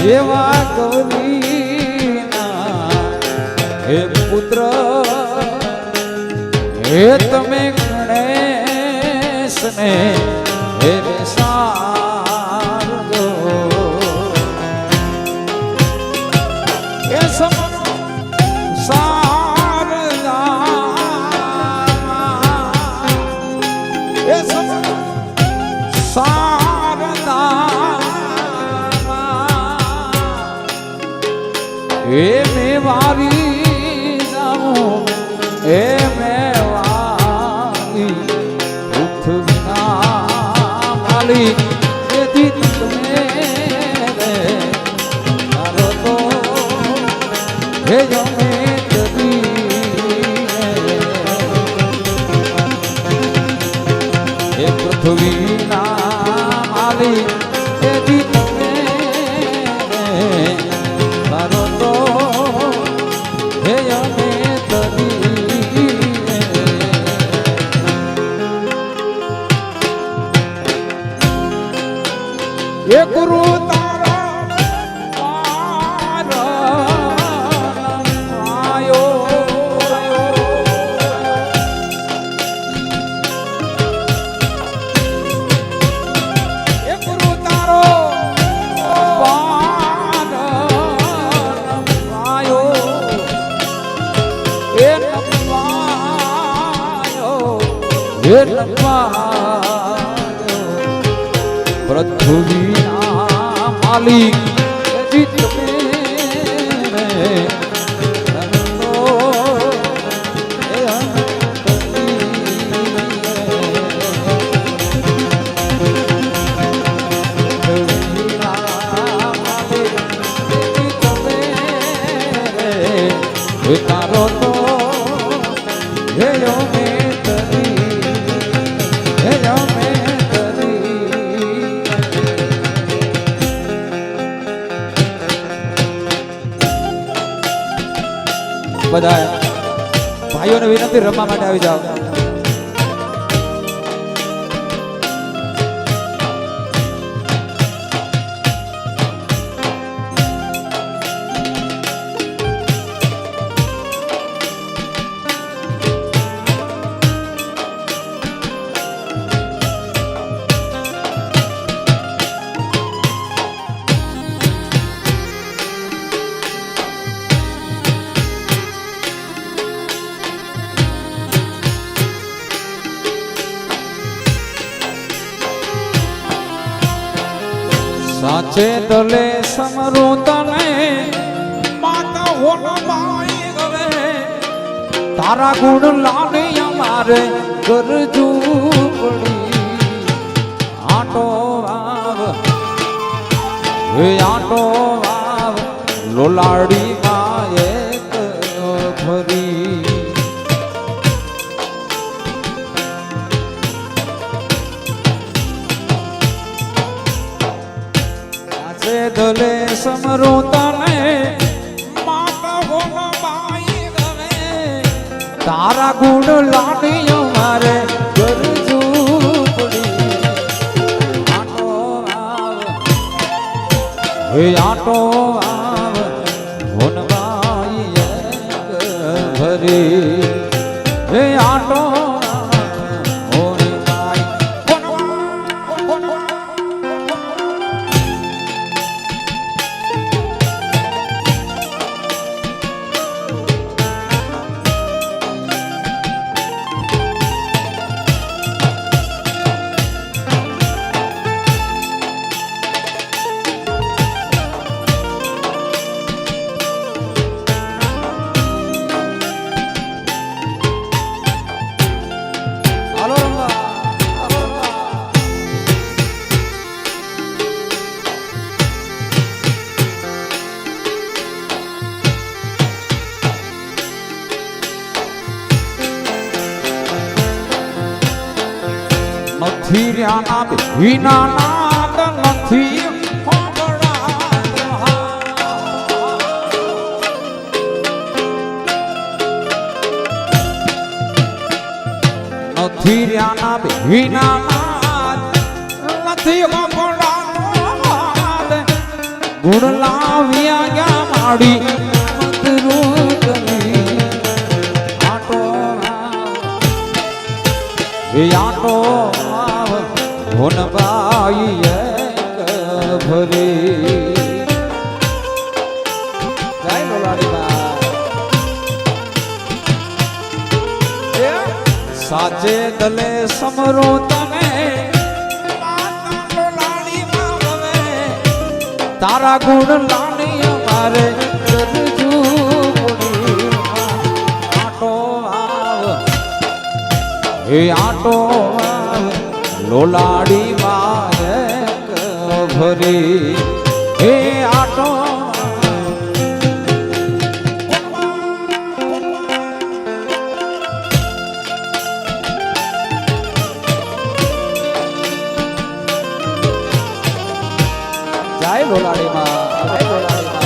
એવા ગૌરીના હે પુત્ર હે તમે ગણેશને હે બેસાડજો એ એ મેવારી જાઉં એ મેવારી પૃથ્વીના માલિક તેથી તમે તારો તો હે જમે એ પૃથ્વીના માલિક તેથી તમે તારો તો હે અમે તરી એ ગુરુ પૃથ્વીના માલિક તમે તારો તો હે અમે બધા ભાઈઓને વિનંતી રમવા માટે આવી જાઓ. સાચે દલે સમરું તને માતા હોનબાઈ ગવે તારા ગુણ લાડી અમારે ગરજું પડી આટો વાવ હે આટો વાવ લોલાડી માં એક ફરી દલે સમરું તને માતા હોનબાઈ ગવે તારા ગુણ લાડી અમારે ગરજું પડી આટો આવ હે આટો આવ હોનબાઈ એક ભરી હે આટો નથી રહ્યા વિના નાદ નથી નથી રહ્યા વિના નાદ નથી ગુણ લાવ્યા ગયા માડી મતરૂકની આટો આટો ભુનબાઈ એક ભરી જય લોલાડીબા સાચે દલે સમરો તમે તારા ગુણ લાણી અમારે આટો આવ હે આટો આવ લોલાડી માં એક ભરી હે આટો જય લોલાડી માં જય લોલાડી માં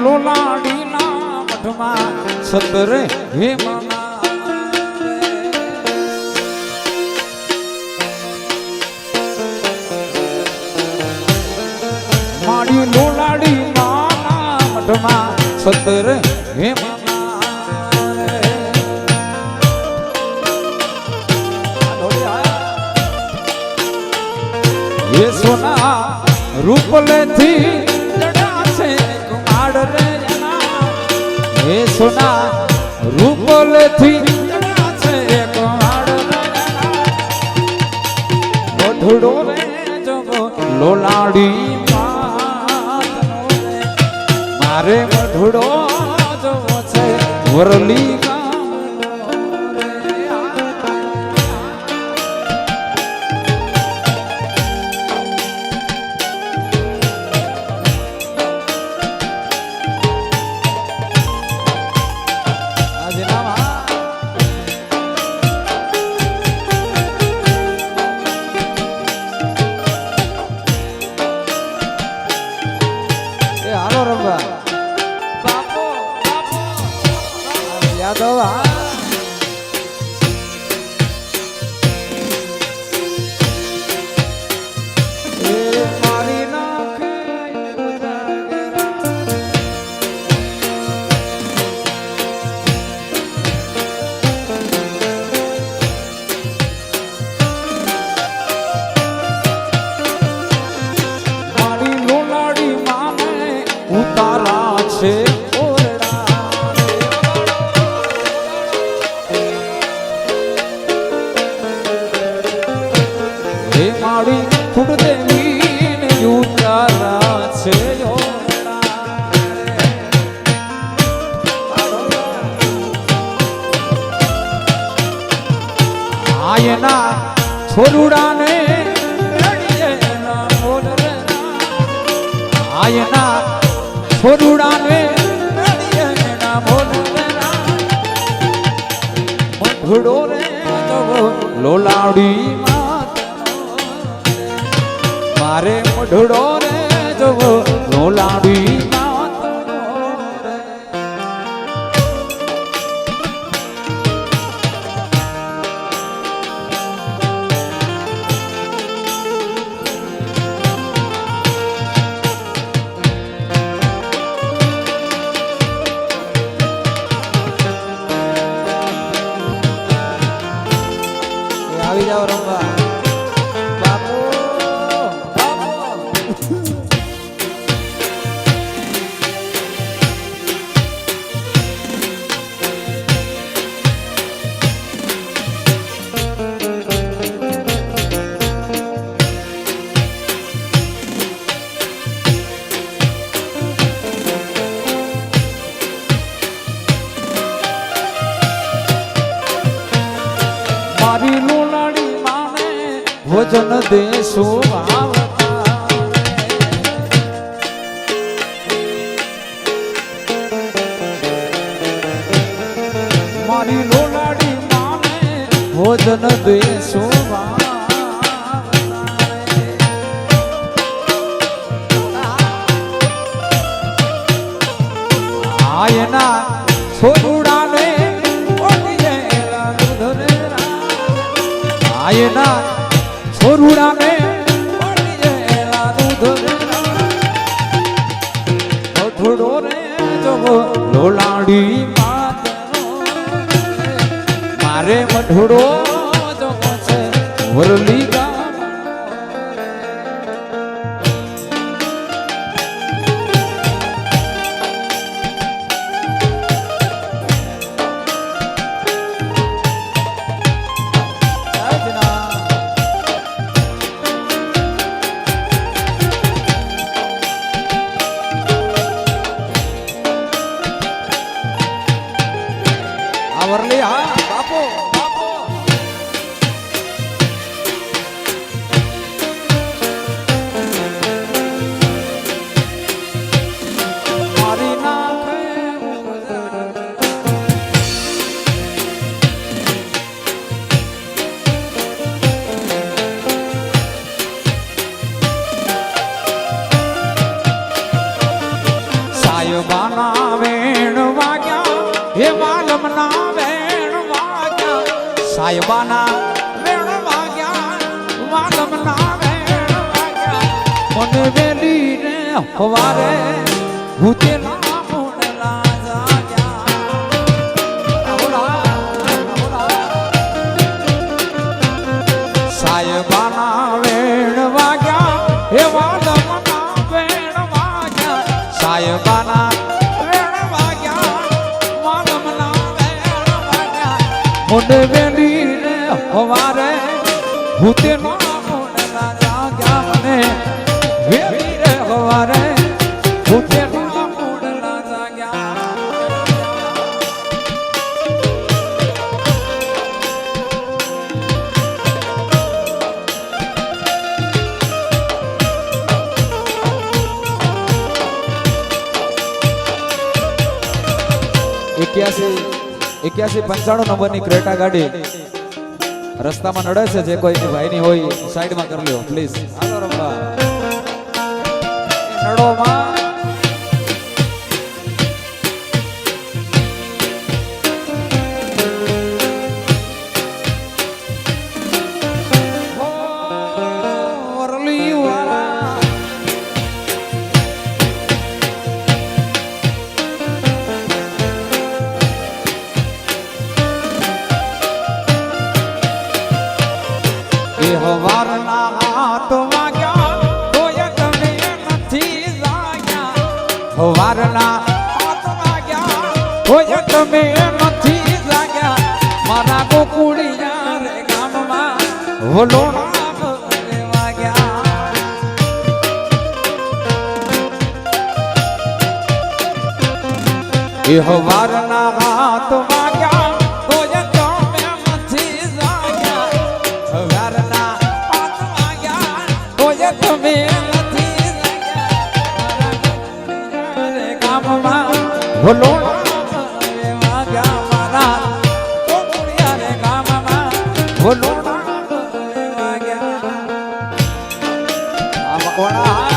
લોલાડી ના મઠમાં સતરે હે માડી લોલાડી ના મઠમાં સતરે હે ये सोना रूपले थी लड़ा से कुमार रे ये सोना रूपले थी लड़ा से कुमार रे मधुड़ो रे जो लोलाड़ी मारे मधुड़ो जो छे वरली यादव मारी नाख मारी लोलाड़ी मामे उतारा छे माड़ी खुद देवी उतारा छे आयना छोरुड़ा ने आयना छोरुड़ा ने मधुड़ो रे लोलाड़ी मारे मधुड़ो रे जो लोलाड़ी આવી જાઓ રમવા બાપુ મારી લોલાડી ભોજન દેશો આવતા મારી લોલાડી માને ભોજન દેશો આયના છોરુડાને ઓઢિયેલા દૂધરેરા આયના છોરુડાને ઓઢિયેલા દૂધરેરા થોડો રે જો લોલાડી માતનો મારે મઢડો જો છે વરલી ગા વરલી હા બાપો બાપો મારી નાખે સાયબાના વેણ વાગ્યા હે વાલમના સાયબાના વેણ વાગ્યા વાલમના વેણ વાગ્યા મને વેલી રે હવારે ભૂતેલા મોડલા જાગ્યા સાયબાના વેણ વાગ્યા હે વાલમના વેણ વાગ્યા સાયબાના મોડે વેલી રે હવારે ભૂતે ના મોડલા જાગ્યા મને વેલી રે હવારે ભૂતે ના મોડલા જાગ્યા એક્યાસી 95 નંબરની ક્રેટા ગાડી રસ્તામાં નડે છે જે કોઈ ભાઈની હોય સાઈડમાં કરી લ્યો પ્લીઝ હાલો રંબા નડોમાં હવારના હાથ વાગ્યા તોય તમે નથી જાગ્યા હવારના હાથ વાગ્યા તોય તમે નથી જાગ્યા મારા ગોકુળિયા રે ગામમાં વલોણા વાગ્યા એ હવારના હાથ વાગ્યા તોય તમે નથી જાગ્યા હવારના તમે નથી ગામમાં ભલોણા વાગ્યા મારા ગોકુળિયા રે ગામમાં ભલોણા વાગ્યા આ મકોડા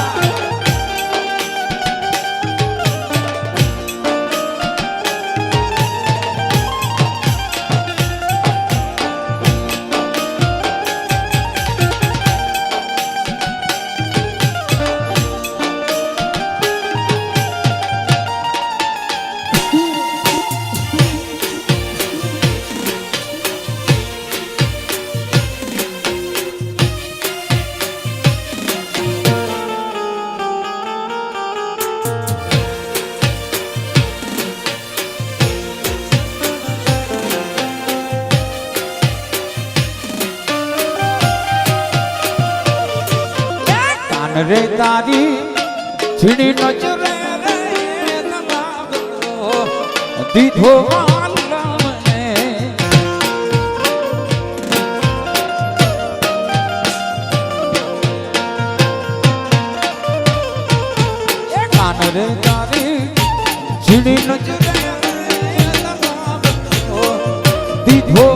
રે તારી છીણી નજરે રે દીધો દીધો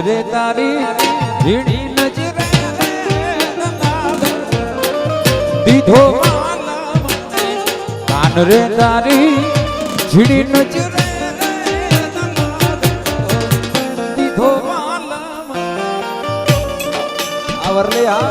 રે તારી ઝીણી નજરે દીધો કાન રે તારી ઝીણી નજરે દીધો આવરલે આ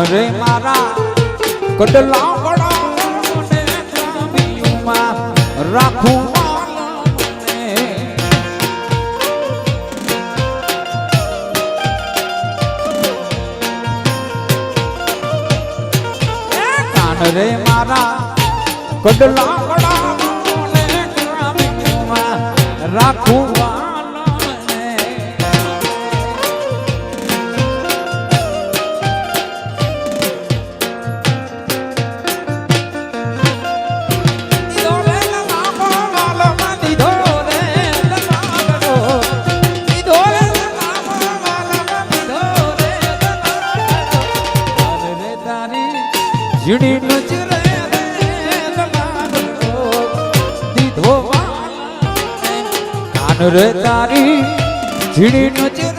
રે મારા કડલા વડા રાખું કાન રે મારા કડલા વડા રાખું ઝીણી નજરે દીધો કાન રે તારી ઝીણી નજરે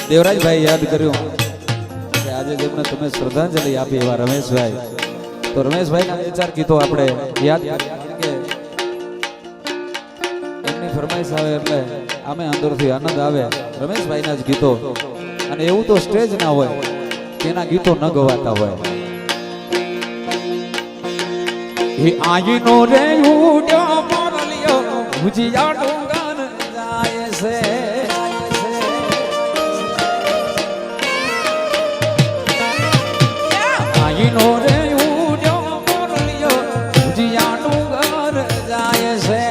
દેવરાજભાઈ યાદ કર્યું કે આજે જેમને તમે શ્રદ્ધાંજલિ આપી એવા રમેશભાઈ, તો રમેશભાઈના બે ચાર ગીતો આપણે યાદ કરીએ. એમની ફરમાઈશ આવે એટલે આમે અંદરથી આનંદ આવે. રમેશભાઈના જ ગીતો, અને એવું તો સ્ટેજ ના હોય કે એના ગીતો ન ગવાતા હોય. એ આઈનો રે ઉડ્યો મોરલિયો ભુજિયા ડુંગર જાય છે, આઈનો રે ઉડ્યો મોરલિયો ભુજિયા ડુંગર જાય છે.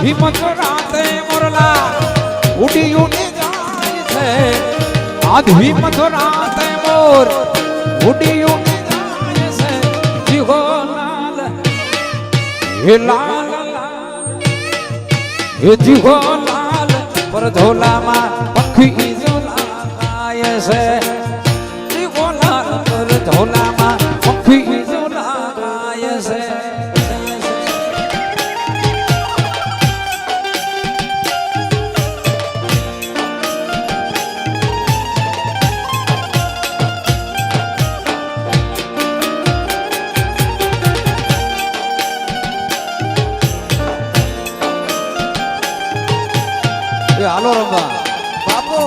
હિમત રાતે મોરલા ઉડી ઉડી જાય છે, આજ હિમત રાતે મોર ઉડી ઉડી જાય છે. જીહો લાલ હે લાલ હે જીહો લાલ પર ધોલામાં પખી ઝોલાય છે. જીહો લાલ પર ધોલામાં પખી ઝોલાય છે. હાલો રંગા બાપો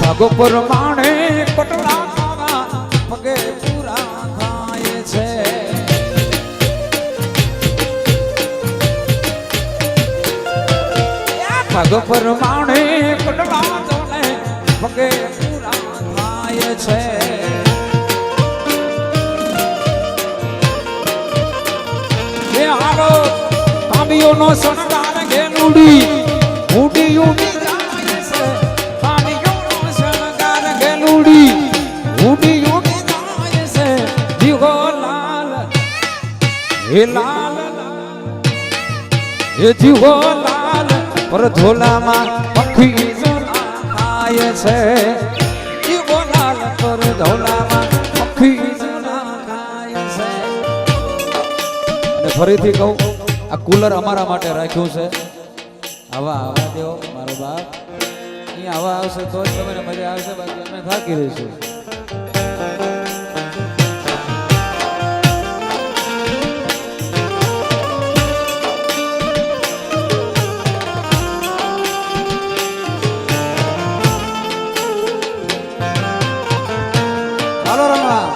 ભગો પરમાણે પટલા ખાવા મગે પૂરા ખાય છે. ભગો પરમાણે પટલા જોને મગે પૂરા ખાય છે. એ હાલો તાંબીઓનો શણગાર ઘેનુડી ઉડી એ જીવો લાલ પર ધોલામાં પખી ઝોલા ખાય છે જીવો લાલ પર ધોલામાં પખી ઝોલા ખાય છે અને ફરીથી કહું આ કુલર અમારા માટે રાખ્યું છે આવા આવા દેવો મારો બાપ અહીંયા આવા આવશે તો જ તમને મજા આવશે બાકી અમે થાકી રહીશું હાલો રમા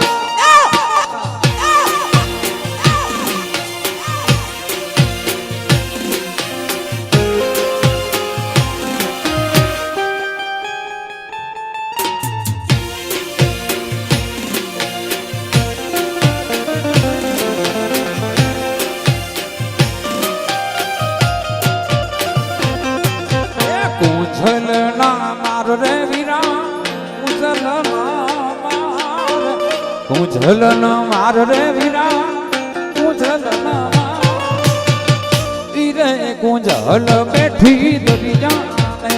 રે વીરા કુંજલ માર રે વીરા કુંજલ વીરે કુંજલ બેઠી દરિયાને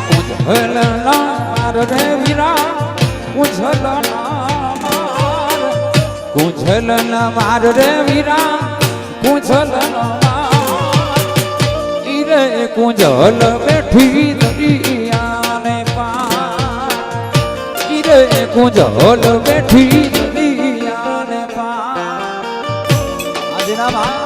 કુંજલ માર રે વીરા કુંજલ કુંજલ માર રે વીરા કુંજલ ઈરે કુંજલ બેઠી દરિયાને પાર ઈરે કુંજલ બેઠી દરિયાને પાર આજનામાં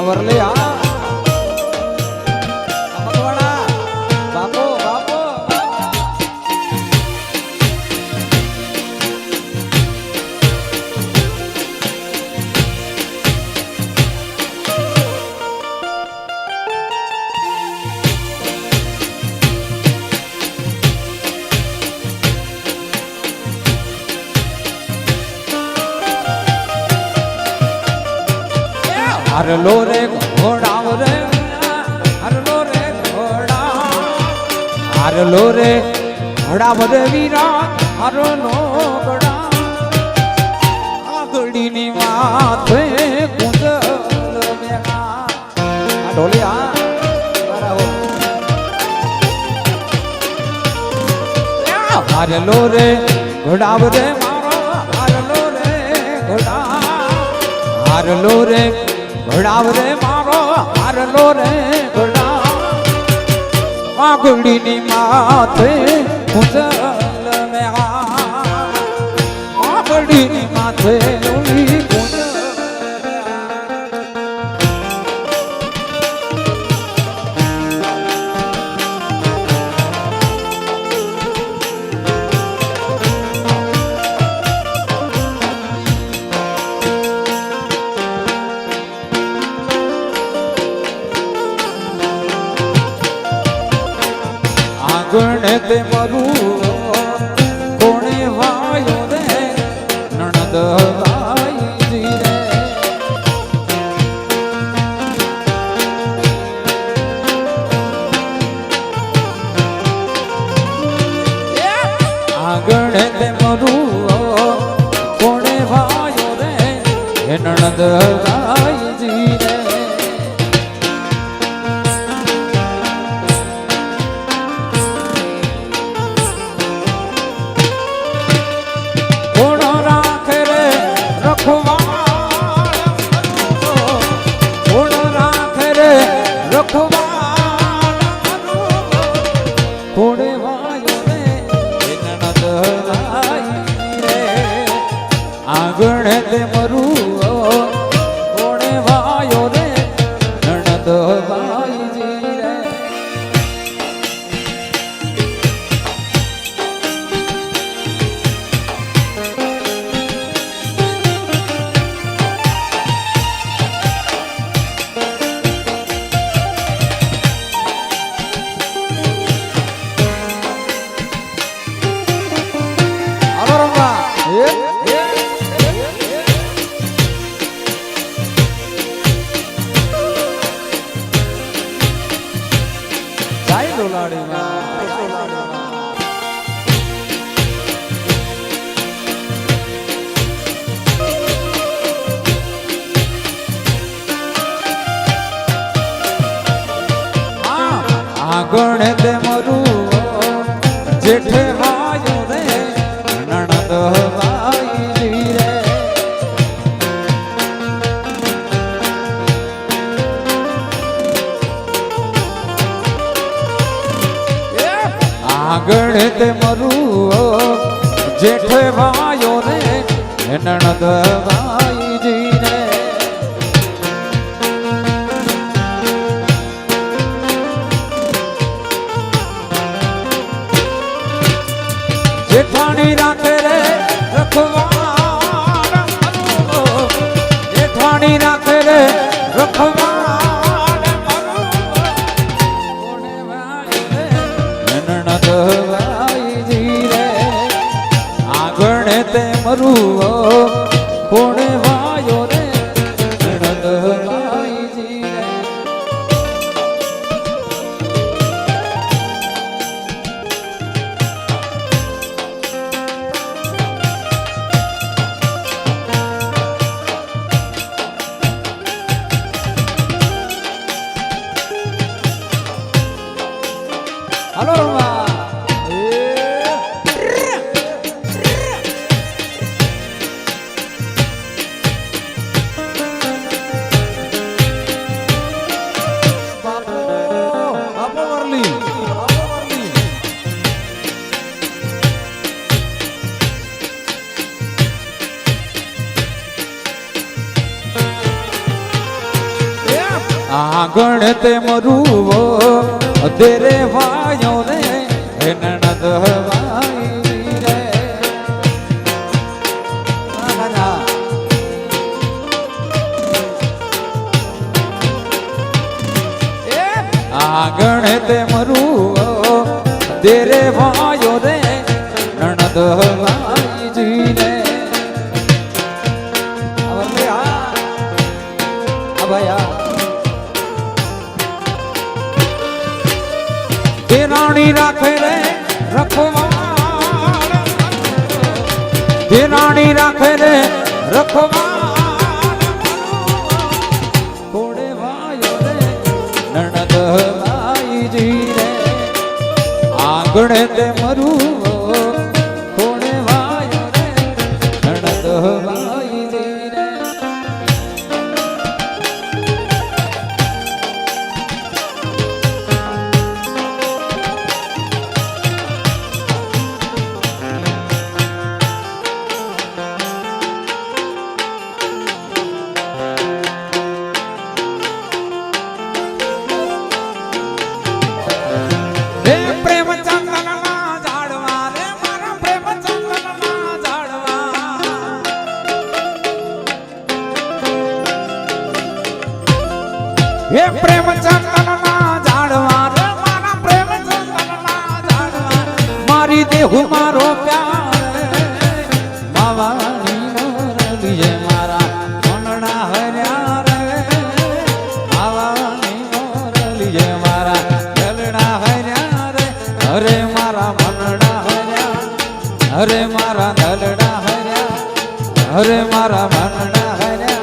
વરલે આ મકવાણા બાપો બાપો હરલો રે ઘોડાવ રે હરલો રે ઘોડા હરલો રે ઘોડાવ રે વીરા હરલો ઘોડા આગળની માથે કુંજલ મેઘા આ ઢોલિયા બરાબર હરલો રે ઘોડાવ રે મારો હરલો રે ઘોડા હરલો રે ઘોડાવ રે મારો હારલો રે ઘોડા આગળની માથે કુંજલ મે આગળની માથે કુંજલ ગણે તે મરું કોણે વાયો રે નણદ વાઈ રે આગણે તે મરું કોણે વાયો રે નણદ વાઈ રે કોણે વાયો રે નણદ વાઈ રે આગણે તે મરું કોણે વાયો આગળ તે મરું જેઠે વાયો રે નણંદ વાઈ રે આગળ તે મરું જેઠે વાયો રે નણંદ વાઈ રે જેઠાણી રાખે રે રખવાડ જેઠાણી રાખે રે રખવાડ કોણે વાય રે નણંદ વાઈ રે આગળ તે મરું કોણે વાયો રે નણંદ વાઈ રે હાલો રમવા બાપો વરલી આગળ તે મરું તેરે વાયો રે નણંદ વાઈ રે આગળ તે મરું તેરે વાયો રે નણંદ વાઈ રે ભયા દેરાણી રાખે રે રખવાડ દેરાણી રાખે રે રખવાડ કોડે વાયો રે નણંદ વાઈ રે આગળ તે મરું કોડે વાયો રે નણંદ વાઈ રે હે પ્રેમ ચંદનના ઝાડવા રે મારા પ્રેમ ચંદનના ઝાડવા મારી દેહુ મારો પ્યાર માવાની મોરલીએ મારા મનના હર્યા રે માવાની મોરલીએ મારા દલડા હર્યા રે અરે મારા મનના હર્યા અરે મારા દલડા હર્યા અરે મારા મનના હર્યા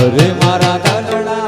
અરે મારા દલડા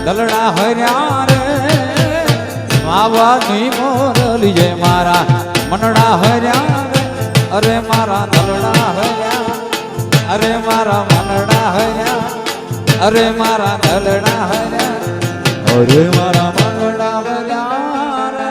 દલડા હર્યા રે માવાની મોરલીએ મારા મનડા હર્યા રે અરે મારા દલડા હર્યા અરે મારા દલડા હર્યા અરે મારા મંગળા હર્યા રે.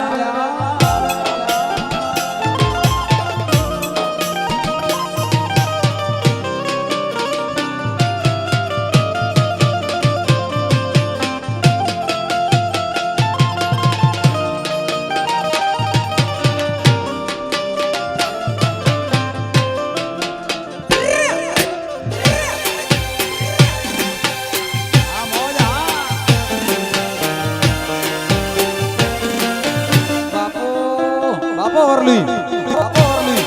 બાપો વરલી બાપો વરલી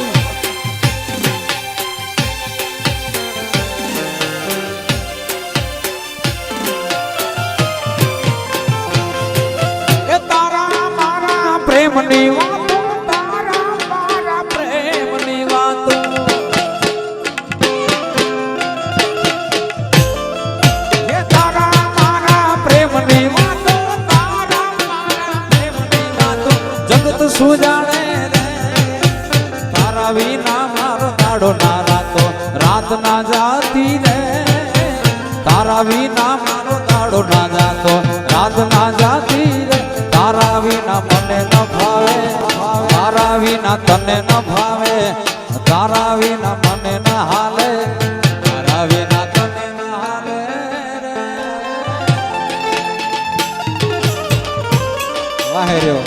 એ તારા મારા પ્રેમની વાતો તારા મારા પ્રેમની વાતો એ તારા મારા પ્રેમની વાતો તારા મારા પ્રેમની વાતો જગત સુજાણે વિના મારો દાડો ના રાતો રાત ના જાતી રે તારા વિના મારો દાડો ના જાતો રાત ના જાતી રે તારા વિના મને ન ભાવે તારા વિના તને ન ભાવે તારા વિના મને ન હાલે તારા વિના તને ન હાલે રે. વાહે રહ્યો